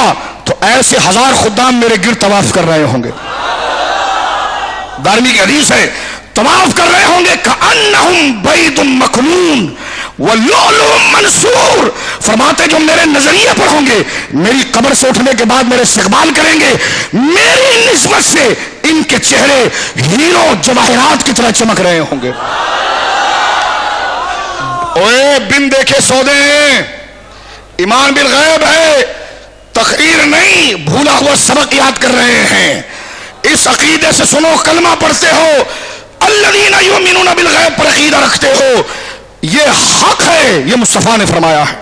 گا تو ایسے 1000 خدام میرے گرد طواف کر رہے ہوں گے. دارمی کی حدیث ہے, طواف کر رہے ہوں گے کأنہم بید مکنون ولؤلؤ منثور. فرماتے جو میرے نظریے پر ہوں گے, میری قبر سے اٹھنے کے بعد میرے استقبال کریں گے, میری نسبت سے ان کے چہرے ہیروں جواہرات کی طرح چمک رہے ہوں گے. اوے بن دیکھے سودے ہیں, ایمان بالغیب ہے, تقریر نہیں, بھولا ہوا سبق یاد کر رہے ہیں. اس عقیدے سے سنو, کلمہ پڑھتے ہو, الذین یؤمنون بالغیب پر عقیدہ رکھتے ہو, یہ حق ہے, یہ مصطفیٰ نے فرمایا ہے.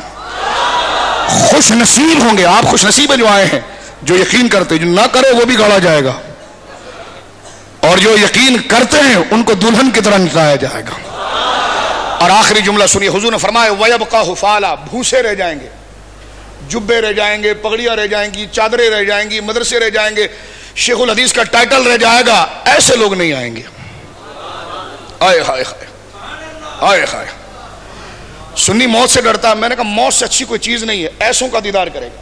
خوش نصیب ہوں گے آپ, خوش نصیب جو آئے ہیں, جو یقین کرتے, جو نہ کرے وہ بھی گاڑا جائے گا, اور جو یقین کرتے ہیں ان کو دلہن کی طرح نکلایا جائے گا. اور آخری جملہ سنیے, حضور نے فرمایا وَيَبْقَى حُفَالًا, بھوسے رہ جائیں گے, جبے رہ جائیں گے, پگڑیاں رہ جائیں گی, چادریں رہ جائیں گی, مدرسے رہ جائیں گے, شیخ الحدیث کا ٹائٹل رہ جائے گا. ایسے لوگ نہیں آئیں گے. آئے ہائے ہائے ہائے. سنی موت سے ڈرتا ہے, میں نے کہا موت سے اچھی کوئی چیز نہیں ہے, ایسوں کا دیدار کرے گا.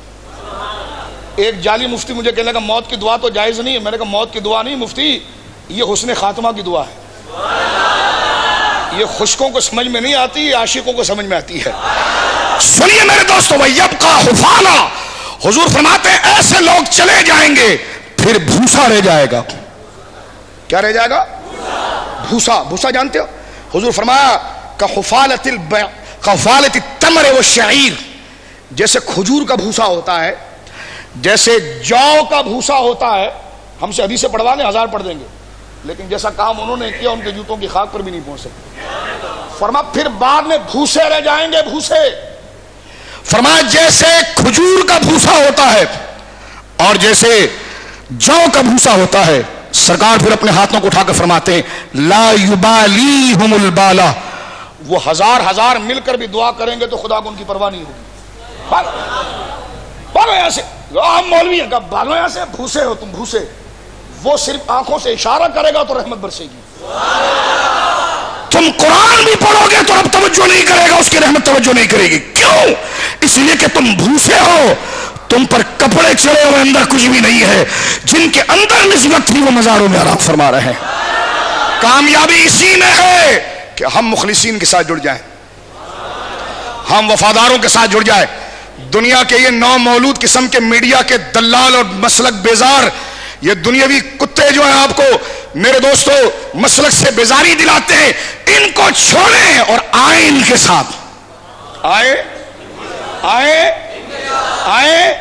ایک جعلی مفتی مجھے کہنے لگا موت کی دعا تو جائز نہیں ہے. میں نے کہا موت کی دعا نہیں مفتی, یہ حسن خاتمہ کی دعا ہے. یہ خشکوں کو سمجھ میں نہیں آتی, یہ عاشقوں کو سمجھ میں آتی ہے. سنیے میرے دوستو, وَيَبْقَى حُفَالًا, حضور فرماتے ہیں ایسے لوگ چلے جائیں گے, پھر بھوسا رہ جائے گا. کیا رہ جائے گا؟ بھوسا. بھوسا جانتے ہو؟ حضور فرمایا کحفالۃ التمر والشعیر, جیسے کھجور کا بھوسا ہوتا ہے, جیسے جو کا بھوسا ہوتا ہے. ہم سے حدیثیں پڑھوا لیں, 1000 پڑھ دیں گے, لیکن جیسا کام انہوں نے کیا ان کے جوتوں کی خاک پر بھی نہیں پہنچ سکتے. فرمایا پھر بعد میں بھوسے رہ جائیں گے, بھوسے. فرمایا جیسے کھجور کا بھوسا ہوتا ہے اور جیسے جو کا بھوسا ہوتا ہے. سرکار پھر اپنے ہاتھوں کو اٹھا کر فرماتے ہیں لا یبالیہم البالا, وہ 1000 مل کر بھی دعا کریں گے تو خدا کو ان کی پرواہ نہیں ہوگی. بھاگو یہاں سے, ہم مولوی ہیں, بھاگو یہاں سے, بھوسے ہو تم, بھوسے. وہ صرف آنکھوں سے اشارہ کرے گا تو رحمت برسے گی. تم قرآن بھی پڑھو گے تو اب توجہ نہیں کرے گا, اس کی رحمت توجہ نہیں کرے گی. کیوں؟ اس لیے کہ تم بھوسے ہو, تم پر کپڑے چڑھے ہوئے, اندر کچھ بھی نہیں ہے. جن کے اندر نسبت تھی وہ مزاروں میں آرام فرما رہے ہیں. کامیابی اسی میں ہے کہ ہم مخلصین کے ساتھ جڑ جائیں, ہم وفاداروں کے ساتھ جڑ جائیں. دنیا کے یہ نو مولود قسم کے میڈیا کے دلال اور مسلک بیزار, یہ دنیاوی کتے جو ہیں آپ کو میرے دوستو مسلک سے بیزاری دلاتے ہیں, ان کو چھوڑیں اور آئیں ان کے ساتھ. آئے آئے آئے.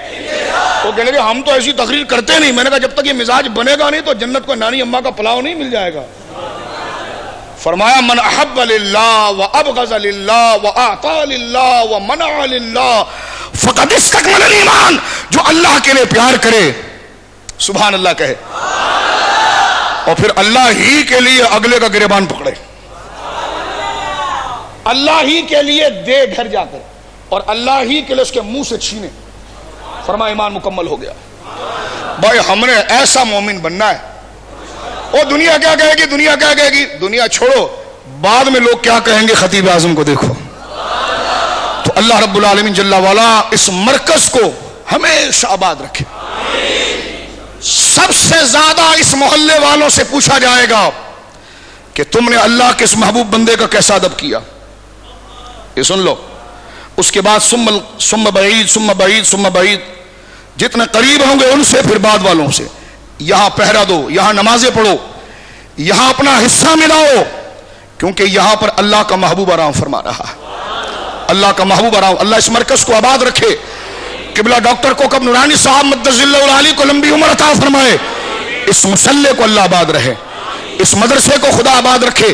وہ کہنے لگے ہم تو ایسی تقریر کرتے نہیں. میں نے کہا جب تک یہ مزاج بنے گا نہیں تو جنت کو نانی اماں کا پلاؤ نہیں مل جائے گا. فرمایا من احب للہ وابغض للہ واعطى للہ ومنع للہ فقد استکمل الایمان, جو اللہ کے لیے پیار کرے سبحان اللہ کہے, اور پھر اللہ ہی کے لیے اگلے کا گریبان پکڑے, اللہ ہی کے لیے دے گھر جا کر, اور اللہ ہی کے لیے اس کے منہ سے چھینے, فرمایا ایمان مکمل ہو گیا. بھائی ہم نے ایسا مومن بننا ہے. وہ دنیا کیا کہے گی, دنیا کیا کہے گی, دنیا چھوڑو, بعد میں لوگ کیا کہیں گے خطیب اعظم کو دیکھو. تو اللہ رب العالمین جل والا اس مرکز کو ہمیشہ آباد رکھے. سب سے زیادہ اس محلے والوں سے پوچھا جائے گا کہ تم نے اللہ کے اس محبوب بندے کا کیسا ادب کیا. یہ سن لو. اس کے بعد ثم بعید ثم بعید ثم بعید, جتنے قریب ہوں گے ان سے, پھر بعد والوں سے. یہاں پہرا دو, یہاں نمازیں پڑھو, یہاں اپنا حصہ ملاؤ, کیونکہ یہاں پر اللہ کا محبوب آرام فرما رہا ہے. اللہ کا محبوب آرام. اللہ اس مرکز کو آباد رکھے. قبلہ ڈاکٹر کوکب نورانی صاحب مدث اللہ العالی کو لمبی عمر عطا فرمائے. اس مسلح کو اللہ آباد رہے, اس مدرسے کو خدا آباد رکھے,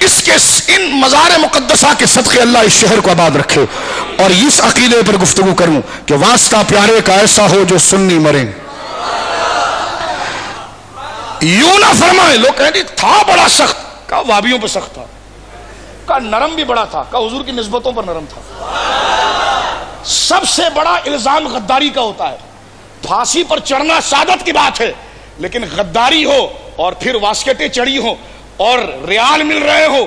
اس کے ان مزار مقدسہ کے صدقے اللہ اس شہر کو آباد رکھے. اور اس عقیدے پر گفتگو کروں کہ واسطہ پیارے کا ایسا ہو جو سنی مریں. یوں نہ فرمائے لوگ کہیں تھا بڑا سخت, کہا وابیوں پہ سخت تھا, کہا نرم بھی بڑا تھا, کہا حضور کی نسبتوں پر نرم تھا. سب سے بڑا الزام غداری کا ہوتا ہے. پھانسی پر چڑھنا سعادت کی بات ہے, لیکن غداری ہو اور پھر واسکٹیں چڑھی ہو اور ریال مل رہے ہو,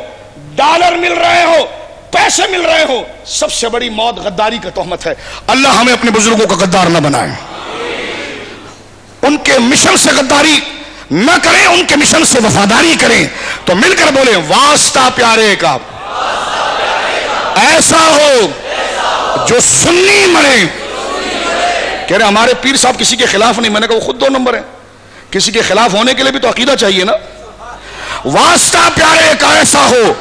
ڈالر مل رہے ہو, پیسے مل رہے ہو, سب سے بڑی موت غداری کا تہمت ہے. اللہ ہمیں اپنے بزرگوں کا غدار نہ بنائے. ان کے مشن سے غداری نہ کریں، ان کے مشن سے وفاداری کریں. تو مل کر بولیں واسطہ پیارے کا ایسا ہو جو سنی مرے. کہہ رہے ہمارے پیر صاحب کسی کے خلاف نہیں. میں نے کہا وہ خود 2 نمبر ہیں. کسی کے خلاف ہونے کے لیے بھی تو عقیدہ چاہیے نا. واسطہ پیارے کا ایسا ہو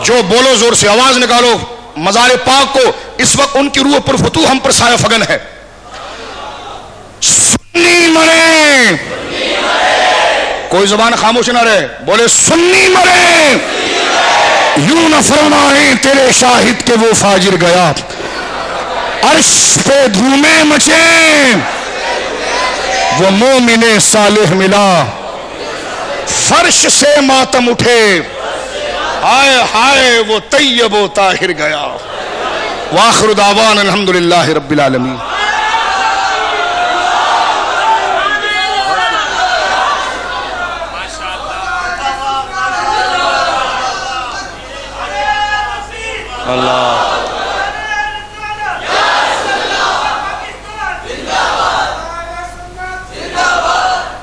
جو، بولو زور سے، آواز نکالو، مزار پاک کو اس وقت ان کی روح پر فتوح ہم پر سایہ فگن ہے. سنی مرے، کوئی زبان خاموش نہ رہے، بولے سنی مرے. یوں نہ فرمائیں تیرے شاہد کے وہ فاجر گیا، عرش پہ دھومیں مچیں وہ مومن صالح ملا، فرش سے ماتم اٹھے ہائے ہائے وہ طیب و طاہر گیا. وآخر دعوانا الحمدللہ رب العالمین. اللہ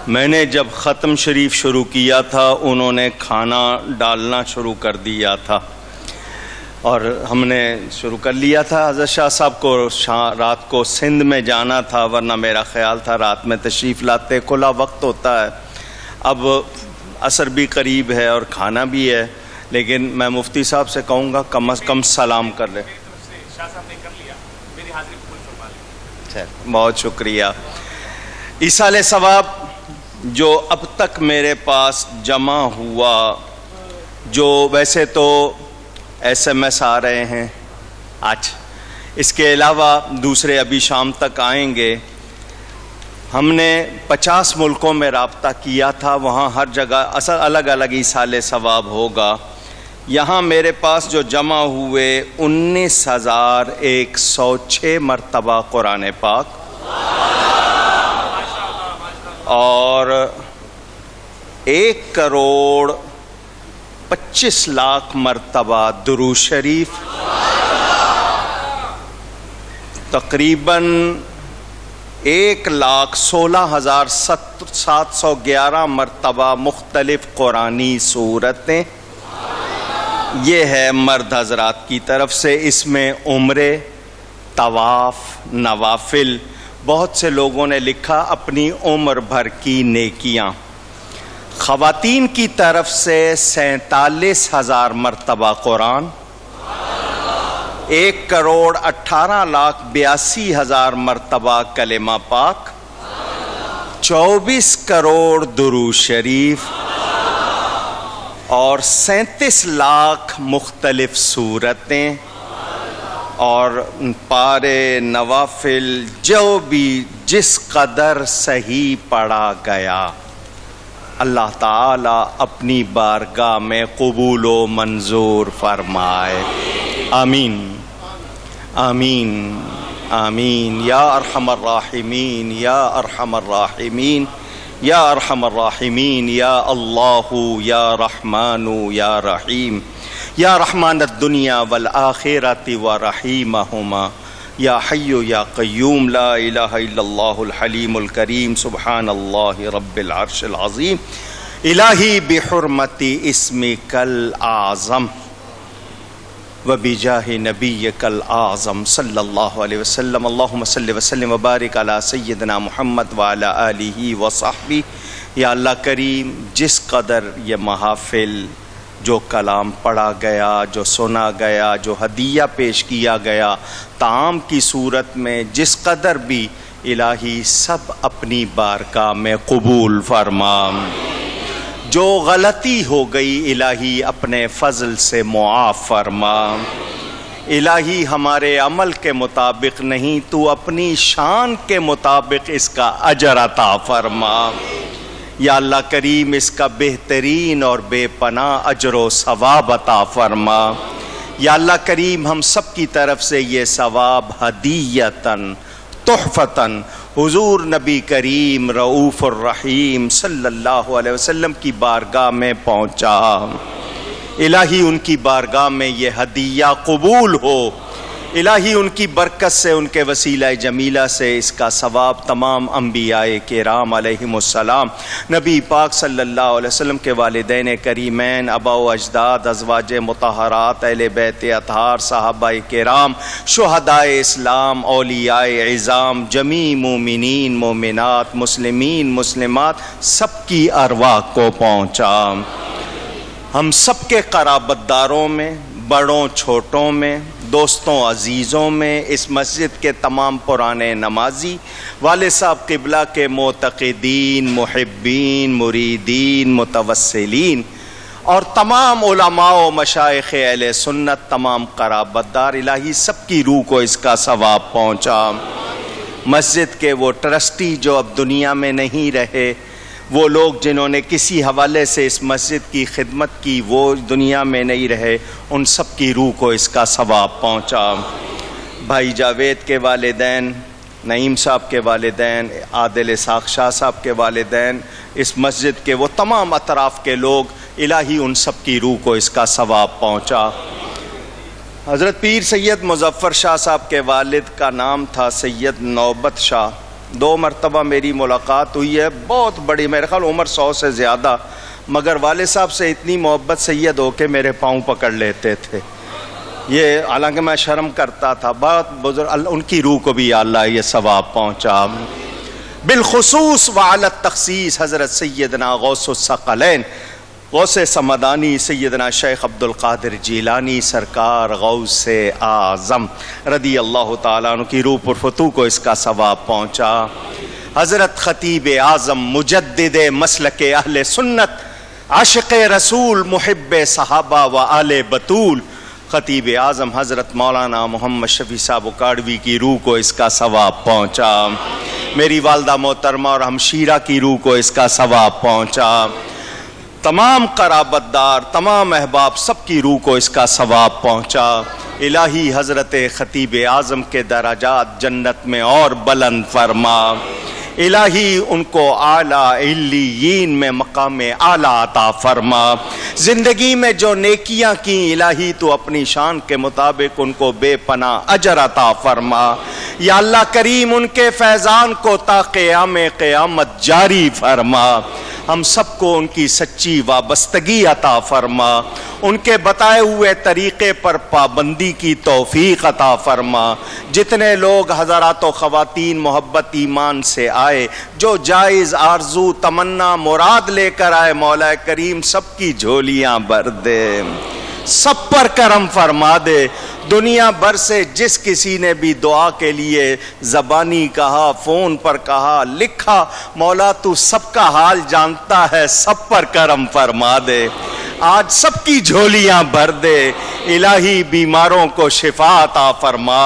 میں نے جب ختم شریف شروع کیا تھا انہوں نے کھانا ڈالنا شروع کر دیا تھا اور ہم نے شروع کر لیا تھا. حضرت شاہ صاحب کو رات کو سندھ میں جانا تھا، ورنہ میرا خیال تھا رات میں تشریف لاتے. کھلا وقت ہوتا ہے، اب عصر بھی قریب ہے اور کھانا بھی ہے، لیکن میں مفتی صاحب سے کہوں گا کم از کم سلام کر لیں. شاہ صاحب نے کر لیا، میری حاضری قبول فرما لیں. بہت شکریہ. ایصال ثواب جو اب تک میرے پاس جمع ہوا، جو ویسے تو ایس ایم ایس آ رہے ہیں آج، اس کے علاوہ دوسرے ابھی شام تک آئیں گے. ہم نے 50 ملکوں میں رابطہ کیا تھا، وہاں ہر جگہ اصل الگ الگ ایصال ثواب ہوگا. یہاں میرے پاس جو جمع ہوئے 19,106 مرتبہ قرآن پاک اور 1,25,00,000 مرتبہ درود شریف، تقریباً 1,16,711 مرتبہ مختلف قرآنی صورتیں. یہ ہے مرد حضرات کی طرف سے. اس میں عمرے، طواف، نوافل. بہت سے لوگوں نے لکھا اپنی عمر بھر کی نیکیاں. خواتین کی طرف سے 47,000 مرتبہ قرآن، 1,18,82,000 مرتبہ کلمہ پاک، 24 کروڑ درود شریف اور 37 لاکھ مختلف صورتیں اور پارے نوافل جو بھی جس قدر صحیح پڑھا گیا اللہ تعالی اپنی بارگاہ میں قبول و منظور فرمائے. آمین آمین آمین. یا ارحم الراحمین یا ارحم الراحمین یا ارحم الراحمین. یا اللہ یا رحمان یا رحیم یا رحمان الدنیا والآخرۃ ورحیمہما. یا حی یا قیوم لا الہ الا اللہ الحلیم الکریم سبحان اللہ رب العرش العظیم. الہی بحرمت اسمک الاعظم وبجاہ نبیک الاعظم صلی اللہ علیہ وسلم. اللہم صلی وسلم وبارک علی سیدنا محمد وعلی آلہ وصحبہ. یا اللہ کریم جس قدر یہ محافل، جو کلام پڑھا گیا، جو سنا گیا، جو ہدیہ پیش کیا گیا طعام کی صورت میں، جس قدر بھی الہی سب اپنی بارگاہ میں قبول فرما. جو غلطی ہو گئی الہی اپنے فضل سے معاف فرما. الہی ہمارے عمل کے مطابق نہیں، تو اپنی شان کے مطابق اس کا اجر عطا فرما. یا اللہ کریم اس کا بہترین اور بے پناہ اجر و ثواب عطا فرما. یا اللہ کریم ہم سب کی طرف سے یہ ثواب ہدیتاً تحفتاً حضور نبی کریم رؤوف الرحیم صلی اللہ علیہ وسلم کی بارگاہ میں پہنچا. الہی ان کی بارگاہ میں یہ ہدیہ قبول ہو. الہی ان کی برکت سے، ان کے وسیلہ جمیلہ سے اس کا ثواب تمام انبیاء کرام علیہم السلام، نبی پاک صلی اللہ علیہ وسلم کے والدین کریمین، آباء و اجداد، ازواج مطہرات، اہل بیت اطہار، صحابہ کرام، شہداء اسلام، اولیاء عظام، جمیع مومنین مومنات، مسلمین مسلمات، سب کی ارواح کو پہنچا۔ ہم سب کے قرابت داروں میں، بڑوں چھوٹوں میں، دوستوں عزیزوں میں، اس مسجد کے تمام پرانے نمازی، والد صاحب قبلہ کے معتقدین، محبین، مریدین، متوسلین، اور تمام علماء و مشائخ اہل سنت، تمام قرابت دار، الہی سب کی روح کو اس کا ثواب پہنچا۔ مسجد کے وہ ٹرسٹی جو اب دنیا میں نہیں رہے، وہ لوگ جنہوں نے کسی حوالے سے اس مسجد کی خدمت کی، وہ دنیا میں نہیں رہے، ان سب کی روح کو اس کا ثواب پہنچا۔ بھائی جاوید کے والدین، نعیم صاحب کے والدین، عادل اسحاق شاہ صاحب کے والدین، اس مسجد کے وہ تمام اطراف کے لوگ، الہی ان سب کی روح کو اس کا ثواب پہنچا۔ حضرت پیر سید مظفر شاہ صاحب کے والد کا نام تھا سید نوبت شاہ۔ 2 مرتبہ میری ملاقات ہوئی ہے، بہت بڑی، میرے خیال عمر 100 سے زیادہ، مگر والد صاحب سے اتنی محبت سید ہو کے میرے پاؤں پکڑ لیتے تھے، یہ حالانکہ میں شرم کرتا تھا، بہت بزرگ، ان کی روح کو بھی یا اللہ یہ ثواب پہنچا۔ بالخصوص وعلی التخصیص حضرت سیدنا غوث الثقلین، غوث سمدانی سیدنا شیخ عبد القادر جیلانی سرکار غوث اعظم رضی اللہ تعالیٰ عنہ کی روح پرفتوح کو اس کا ثواب پہنچا۔ حضرت خطیب اعظم مجدد مسلک اہل سنت، عاشق رسول، محب صحابہ و آل بطول، خطیب اعظم حضرت مولانا محمد شفیع صاحب اکاڑوی کی روح کو اس کا ثواب پہنچا۔ میری والدہ محترمہ اور ہمشیرہ کی روح کو اس کا ثواب پہنچا۔ تمام قرابت دار، تمام احباب، سب کی روح کو اس کا ثواب پہنچا۔ الہی حضرت خطیب اعظم کے درجات جنت میں اور بلند فرما۔ الہی ان کو اعلیٰ علیین میں مقام اعلیٰ عطا فرما۔ زندگی میں جو نیکیاں کیں الہی تو اپنی شان کے مطابق ان کو بے پناہ اجر عطا فرما۔ یا اللہ کریم ان کے فیضان کو تا قیام قیامت جاری فرما۔ ہم سب کو ان کی سچی وابستگی عطا فرما، ان کے بتائے ہوئے طریقے پر پابندی کی توفیق عطا فرما۔ جتنے لوگ حضرات و خواتین محبت ایمان سے آئے، جو جائز آرزو تمنا مراد لے کر آئے، مولا کریم سب کی جھولیاں بھر دے، سب پر کرم فرما دے۔ دنیا بھر سے جس کسی نے بھی دعا کے لیے زبانی کہا، فون پر کہا، لکھا، مولا تو سب کا حال جانتا ہے، سب پر کرم فرما دے، آج سب کی جھولیاں بھر دے۔ الہی بیماروں کو شفا عطا فرما،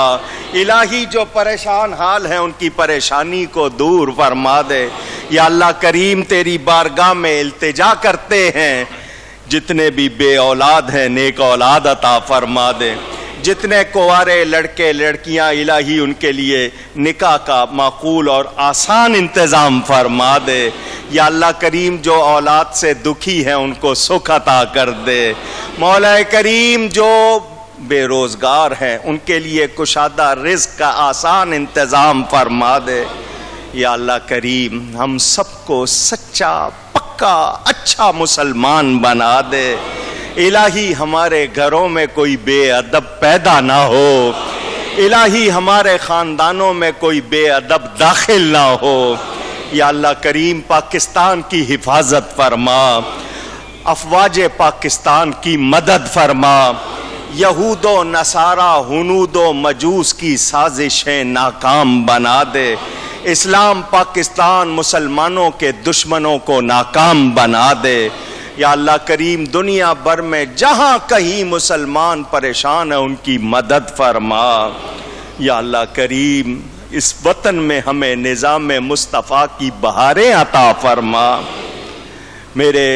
الہی جو پریشان حال ہیں ان کی پریشانی کو دور فرما دے۔ یا اللہ کریم تیری بارگاہ میں التجا کرتے ہیں، جتنے بھی بے اولاد ہیں نیک اولاد عطا فرما دے۔ جتنے کنوارے لڑکے لڑکیاں الہی ان کے لیے نکاح کا معقول اور آسان انتظام فرما دے۔ یا اللہ کریم جو اولاد سے دکھی ہیں ان کو سکھ عطا کر دے۔ مولا کریم جو بے روزگار ہیں ان کے لیے کشادہ رزق کا آسان انتظام فرما دے۔ یا اللہ کریم ہم سب کو سچا پکا اچھا مسلمان بنا دے۔ الہی ہمارے گھروں میں کوئی بے ادب پیدا نہ ہو، الہی ہمارے خاندانوں میں کوئی بے ادب داخل نہ ہو۔ یا اللہ کریم پاکستان کی حفاظت فرما، افواج پاکستان کی مدد فرما، یہود و نصارہ ہنود و مجوس کی سازشیں ناکام بنا دے، اسلام پاکستان مسلمانوں کے دشمنوں کو ناکام بنا دے۔ یا اللہ کریم دنیا بھر میں جہاں کہیں مسلمان پریشان ہیں ان کی مدد فرما۔ یا اللہ کریم اس وطن میں ہمیں نظام مصطفیٰ کی بہاریں عطا فرما۔ میرے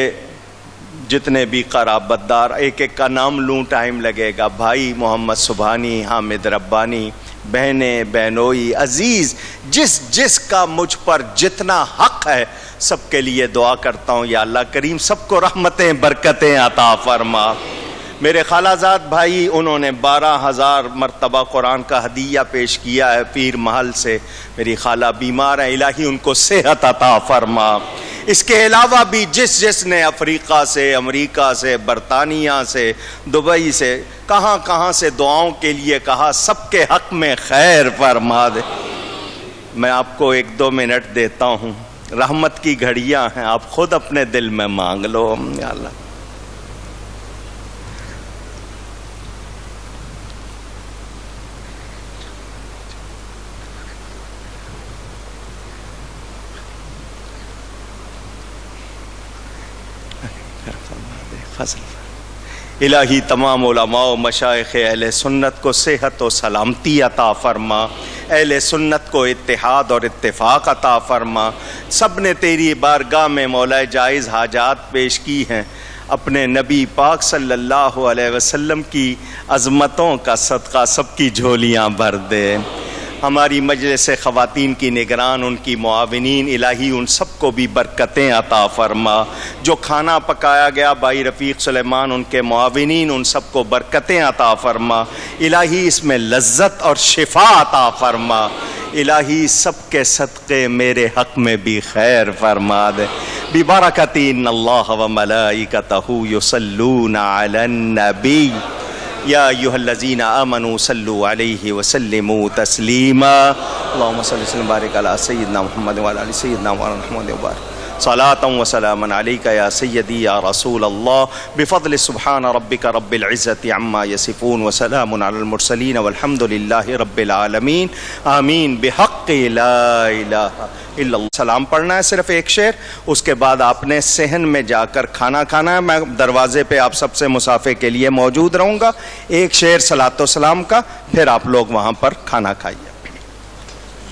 جتنے بھی قرابت دار، ایک ایک کا نام لوں ٹائم لگے گا، بھائی محمد سبحانی، حامد ربانی، بہنیں بہنوئی عزیز، جس کا مجھ پر جتنا حق ہے سب کے لیے دعا کرتا ہوں۔ یا اللہ کریم سب کو رحمتیں برکتیں عطا فرما۔ میرے خالہ زاد بھائی انہوں نے 12,000 مرتبہ قرآن کا ہدیہ پیش کیا ہے پیر محل سے. میری خالہ بیمار ہیں، الہی ان کو صحت عطا فرما. اس کے علاوہ بھی جس نے افریقہ سے، امریکہ سے، برطانیہ سے، دبئی سے، کہاں کہاں سے دعاؤں کے لیے کہا، سب کے حق میں خیر فرما دے. میں آپ کو 1-2 منٹ دیتا ہوں، رحمت کی گھڑیاں ہیں، آپ خود اپنے دل میں مانگ لو. یا اللہ الہی تمام علماء و مشائخ اہل سنت کو صحت و سلامتی عطا فرما، اہل سنت کو اتحاد اور اتفاق عطا فرما. سب نے تیری بارگاہ میں مولا جائز حاجات پیش کی ہیں، اپنے نبی پاک صلی اللہ علیہ وسلم کی عظمتوں کا صدقہ سب کی جھولیاں بھر دے. ہماری مجلس خواتین کی نگران، ان کی معاونین، الہی ان سب کو بھی برکتیں عطا فرما. جو کھانا پکایا گیا بھائی رفیق سلیمان، ان کے معاونین، ان سب کو برکتیں عطا فرما. الہی اس میں لذت اور شفا عطا فرما. الہی سب کے صدقے میرے حق میں بھی خیر فرما دے. ببرکت ان اللہ و ملائکتہ یصلون علی النبی یا ایھا الذین آمنوا صلوا علیہ وسلموا تسلیما. اللہم صلی وسلم وبارک علی سیدنا محمد وعلی آل سیدنا محمد وبارک صلاۃ و سلاما علیک یا سیدی یا رسول اللہ. بفضل سبحان ربک رب العزۃ عما یصفون وسلام علی المرسلین والحمد للہ رب العالمین. آمین. بحق لا الہ الا اللہ. سلام پڑھنا ہے صرف ایک شعر، اس کے بعد آپ نے صحن میں جا کر کھانا کھانا ہے. میں دروازے پہ آپ سب سے مسافے کے لیے موجود رہوں گا. ایک شعر صلاۃ و سلام کا، پھر آپ لوگ وہاں پر کھانا کھائیے.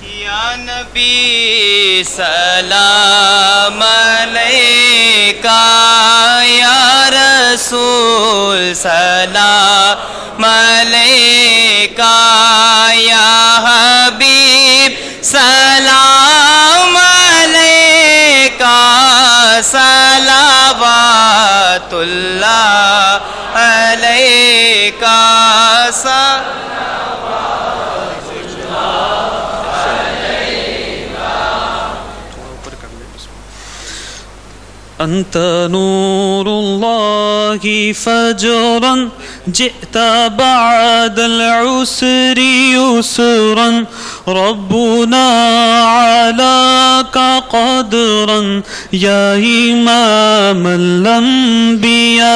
یا نبی سلام علیکہ، یا رسول سلام علیکہ، یا حبیب سلام علیکہ، صلوات اللہ علیکہ. أنت نور الله فجرا جئت بعد العسر يسرا ربنا علاك قدرا يا إمام الأنبياء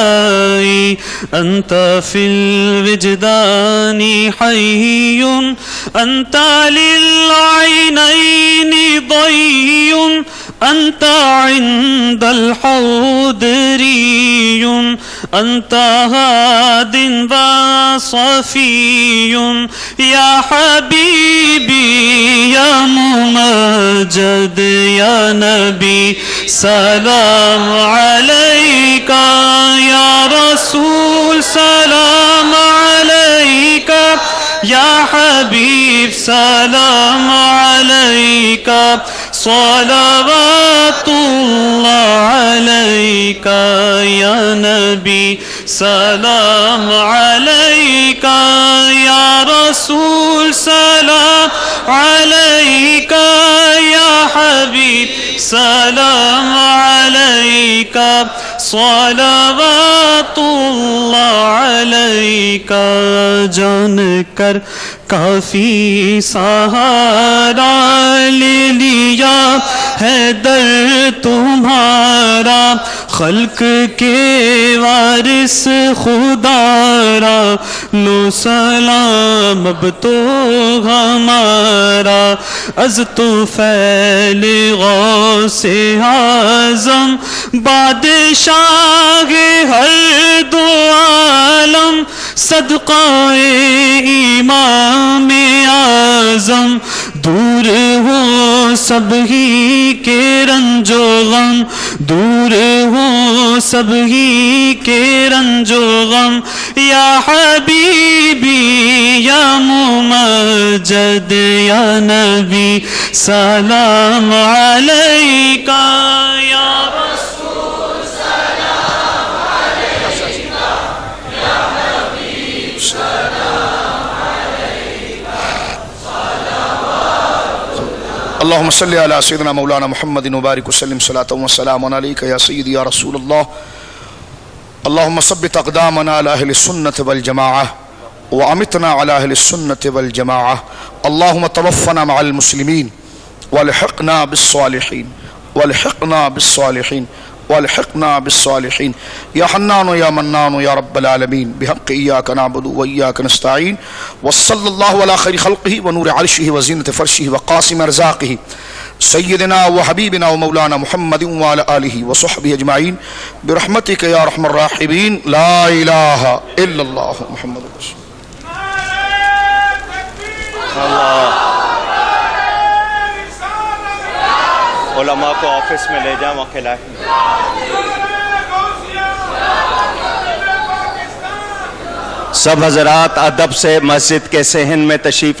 أنت في الوجدان حي أنت للعينين ضي أنت عند الحوض ري أنت هاد وصفي يا حبيبي يا ممجد يا نبي سلام عليك يا رسول سلام عليك يا حبيب سلام عليك صلوات الله عليك يا نبي سلام عليك يا رسول سلام عليك يا حبيب سلام عليك صلوات الله عليك. جان کر کافی سہارا لے لیا ہے در تمہارا، خلق کے وارث خدا را لو سلام اب تو ہمارا. از تو فیل غوث اعظم بادشاہ ہر دو عالم صدقہ امام اعظم. دور ہو سب ہی کے رنج و غم، دور ہو سب ہی کے رنج و غم. یا حبیبی یا ممجد یا نبی سلام علیکہ یا رسول سلام علیکہ یا اللهم صل على سيدنا مولانا محمد وبارك وسلم صلاة وسلام عليك يا سيدي يا رسول الله. اللهم ثبت أقدامنا على أهل السنة والجماعة وأمتنا على أهل السنة والجماعة. اللهم توفنا مع المسلمين والحقنا بالصالحين والحقنا بالصالحين والحقنا بالصالحين يا حنان يا منان يا رب العالمين بحق إياك نعبد وإياك نستعين. وصلى الله على خير خلقه ونور عرشه وزينة فرشه وقاسم أرزاقه سيدنا وحبيبنا ومولانا محمد وعلى آله وصحبه أجمعين برحمتك يا أرحم الراحمين. لا إله إلا الله محمد رسول اللہ. علماء کو آفس میں لے جائیں، وہاں کھلائیں. سب حضرات ادب سے مسجد کے صحن میں تشریف لے